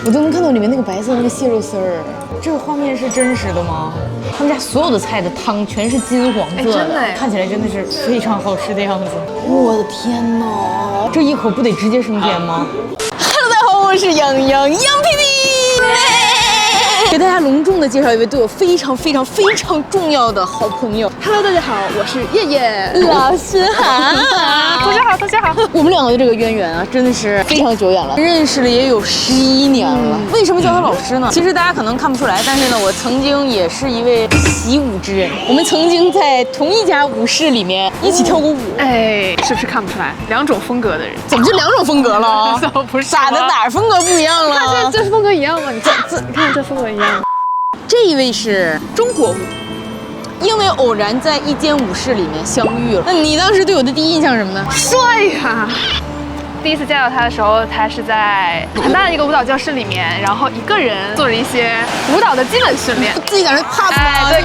我都能看到里面那个白色那个蟹肉丝儿。这个画面是真实的吗？他们家所有的菜的汤全是金黄色的，看起来真的是非常好吃的样子。我的天哪，这一口不得直接升天吗 ？Hello， 大家好，我是杨皮皮。给大家隆重的介绍一位对我非常重要的好朋友。Hello， 大家好，我是叶叶老师好。大家好。我们两个的这个渊源啊，真的是非常久远了，认识了也有11年了。为什么叫他老师呢？其实大家可能看不出来，但是呢，我曾经也是一位习武之人。我们曾经在同一家舞室里面一起跳过舞。哎，是不是看不出来？两种风格的人，怎么就2种风格了？不是咋的？哪儿风格不一样了？看这风格一样吗？你看这风格一样。这一位是中国舞。因为偶然在一间舞室里面相遇了，那你当时对我的第一印象是什么呢？帅呀！第一次见到他的时候，他是在很大的一个舞蹈教室里面，然后一个人做着一些舞蹈的基本训练，自己在那啪啪，对，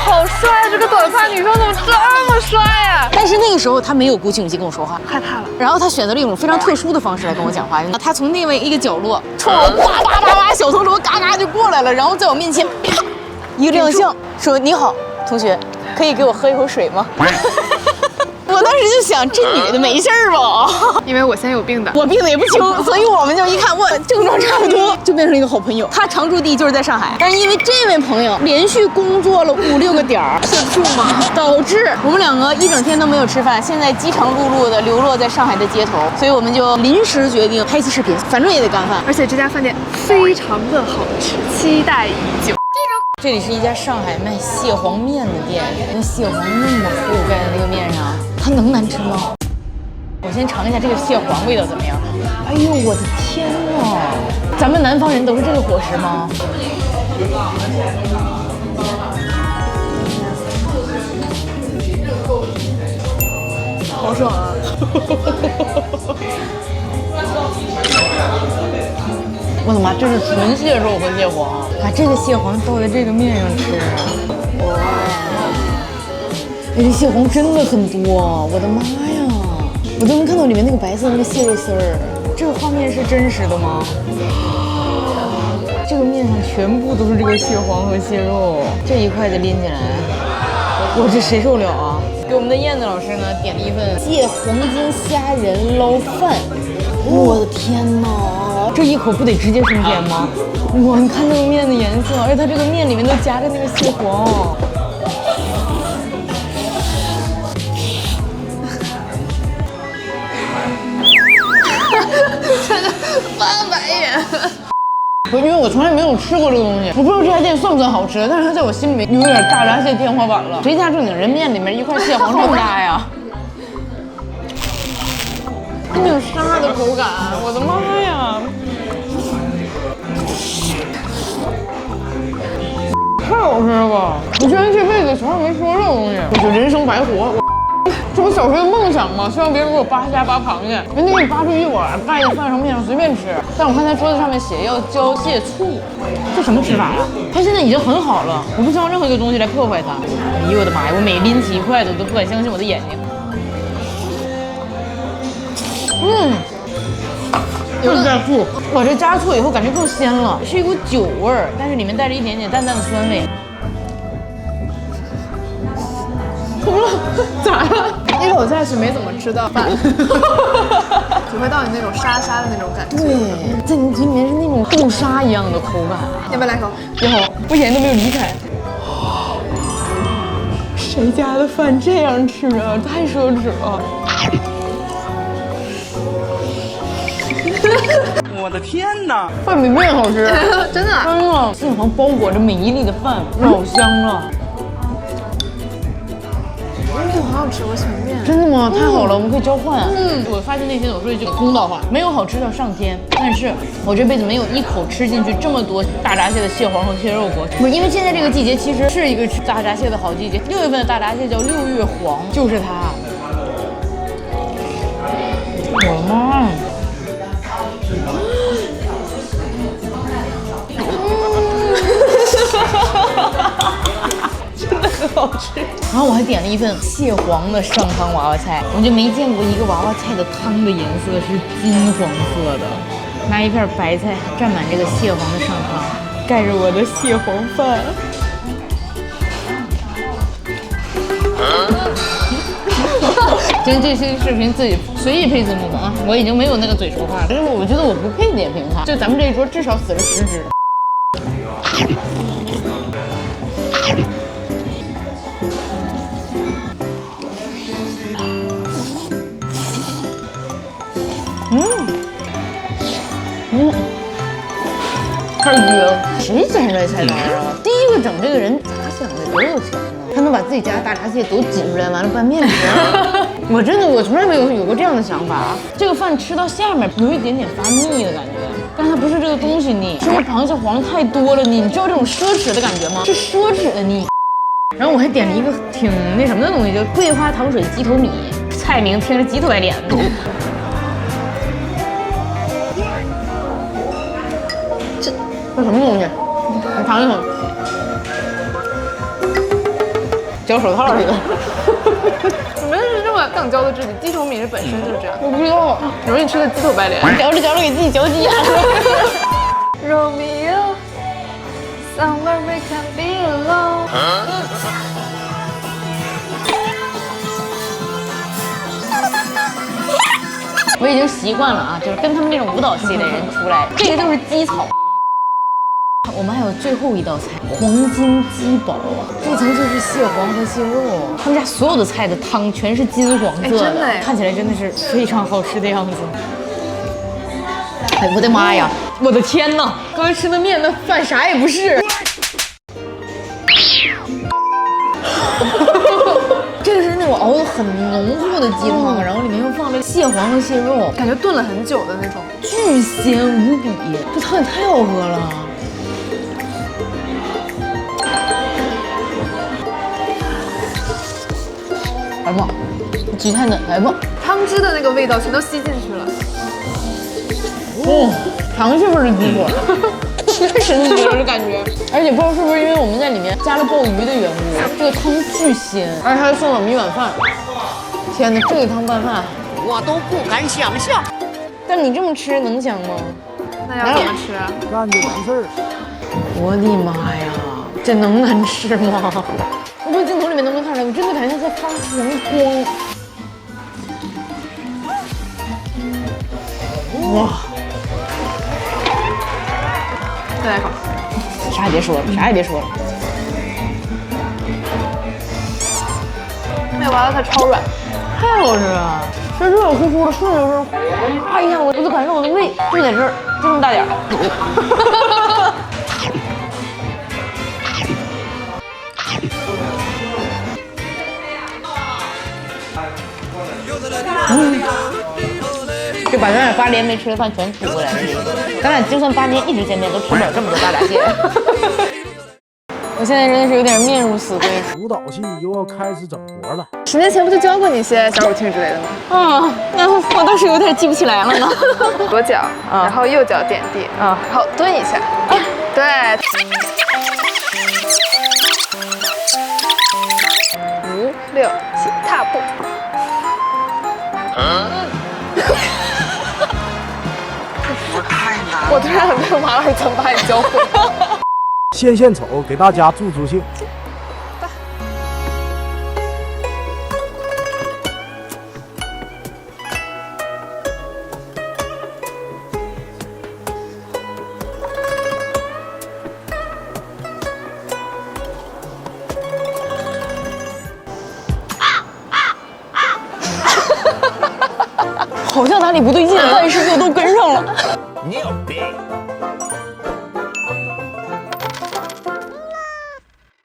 好帅！这个短发女生怎么这么帅呀？但是那个时候他没有鼓起勇气跟我说话，害怕了。然后他选择了一种非常特殊的方式来跟我讲话，他从那位一个角落冲我嘎小头镯嘎就过来了，然后在我面前啪一个亮相，说你好，同学，可以给我喝一口水吗？我当时就想，这女的没事儿吧？因为我先有病的，我病的也不轻，所以我们就一看，哇，症状差不多，就变成了一个好朋友。他常驻地就是在上海，但是因为这位朋友连续工作了5、6个点儿，社畜嘛，导致我们两个一整天都没有吃饭，现在饥肠辘辘的流落在上海的街头，所以我们就临时决定拍一期视频，反正也得干饭。而且这家饭店非常的好吃，期待已久。这里是一家上海卖蟹黄面的店，那蟹黄那么厚盖在那个面上，它能难吃吗？我先尝一下这个蟹黄味道怎么样。哎呦，我的天哪！咱们南方人都是这个伙食吗？好爽啊！我的妈，这是纯蟹肉和蟹黄，把这个蟹黄倒在这个面上吃。哇！哎，这蟹黄真的很多，我的妈呀！我都能看到里面那个白色那个蟹肉丝儿。这个画面是真实的吗？这个面上全部都是这个蟹黄和蟹肉，这一筷子拎起来，我这谁受了啊？给我们的燕子老师呢点了一份蟹黄金虾仁捞饭。我的天哪！这一口不得直接升天吗？哇，你看这个面的颜色，而且它这个面里面都夹着那个蟹黄。真的翻白眼。因为我从来没有吃过这个东西，我不知道这家店算不算好吃，但是它在我心里面有点大闸蟹天花板了。谁家正经人面里面一块蟹黄这么大呀？那种沙的口感，我的妈呀！太好吃了吧！我居然这辈子从来没吃过这种东西，我就人生白活。这不小时候的梦想吗？希望别人给我扒虾扒螃蟹，人家给你扒出一碗，盖在饭上面上随便吃。但我看他桌子上面写要浇蟹醋，这什么吃法呀？它现在已经很好了，我不希望任何一个东西来破坏它。哎呦我的妈呀！我每拎起一筷子，我都不敢相信我的眼睛。有加醋，我这加醋以后感觉更鲜了，是一股酒味儿，但是里面带着一点点淡淡的酸味。怎么了？咋了？一口下去没怎么吃到饭，体会到你那种沙沙的那种感觉。对，在你嘴里面是那种豆沙一样的口感。要不要来口？要，我眼都没有离开。谁家的饭这样吃啊？太奢侈了。我的天哪！饭比面好吃，真的。真的，蟹黄包裹着每一粒的饭，老香了。面好好吃，我喜欢面。真的吗？太好了，我们可以交换。我发现那天我说一句公道话，没有好吃到上天，但是我这辈子没有一口吃进去这么多大闸蟹的蟹黄和蟹肉过。不是因为现在这个季节其实是一个吃大闸蟹的好季节，6月份的大闸蟹叫6月黄，就是它。我的妈！真的很好吃。然后我还点了一份蟹黄的上汤娃娃菜，我就没见过一个娃娃菜的汤的颜色是金黄色的。拿一片白菜蘸满这个蟹黄的上汤，盖着我的蟹黄饭。今天这期视频自己随意配字幕啊，我已经没有那个嘴说话了，就是我觉得我不配点评它。就咱们这一桌至少死了10只。太绝了！谁捡这菜单啊？第一个整这个人咋想的？多有钱呢？他能把自己家的大闸蟹都挤出来，完了拌面吃。我从来没有过这样的想法。这个饭吃到下面有一点点发腻的感觉，但它不是这个东西腻，是因为螃蟹黄太多了腻。你知道这种奢侈的感觉吗？是奢侈的腻。然后我还点了一个挺那什么的东西，叫桂花糖水鸡头米，菜名听着鸡头白脸的。这什么东西？你尝一尝，嚼手套似的。怎么是这么橡胶的质地？鸡头米是本身就是这样，我不知道，容易吃的鸡头白脸。嚼着嚼着给自己嚼急眼了。Romeo, somewhere we can be alone。我已经习惯了啊，就是跟他们这种舞蹈系的人出来，这个就是基草。我们还有最后一道菜，黄金鸡煲，这层就是蟹黄和蟹肉。他们家所有的菜的汤全是金黄色的，真的看起来真的是非常好吃的样子。哎，我的妈呀，我的天哪！刚才吃的面那饭啥也不是。这个是那种熬得很浓厚的鸡汤，然后里面又放了蟹黄和蟹肉，感觉炖了很久的那种，巨鲜无比。这汤也太好喝了。哎呀妈，鸡太嫩！哎呀妈，汤汁的那个味道全都吸进去了。螃蟹味的鸡腿，太神奇了，这感觉。而且不知道是不是因为我们在里面加了鲍鱼的缘故，这个汤巨鲜，而且还送了米碗饭。天哪，这个汤拌饭我都不敢想象。但你这么吃能香吗？那要怎么吃啊？干就完事儿。我的妈呀，这能难吃吗？我不知道镜头里面能不能看出来，我真的感觉它在发黄光。哇！再来一口。啥也别说了，啥也别说了。那个娃娃菜超软，太好吃了，这热乎乎的，顺着是，哎呀，我就感觉我的胃就在这儿，就这么大点儿。就把咱俩8年没吃的饭全吐过来了。咱俩就算8年一直见面，都吃不了这么多大闸蟹。我现在真的是有点面如死灰。舞蹈系又要开始整活了。10年前不就教过你一些小舞厅之类的吗？啊，那我倒是有点记不起来了呢。左脚，然后右脚点地，然后蹲一下，对。5、6、7，踏步。我突然很佩服马老师怎么把你教会。献丑，给大家助助兴。好像哪里不对劲，但是又都跟上了。牛逼！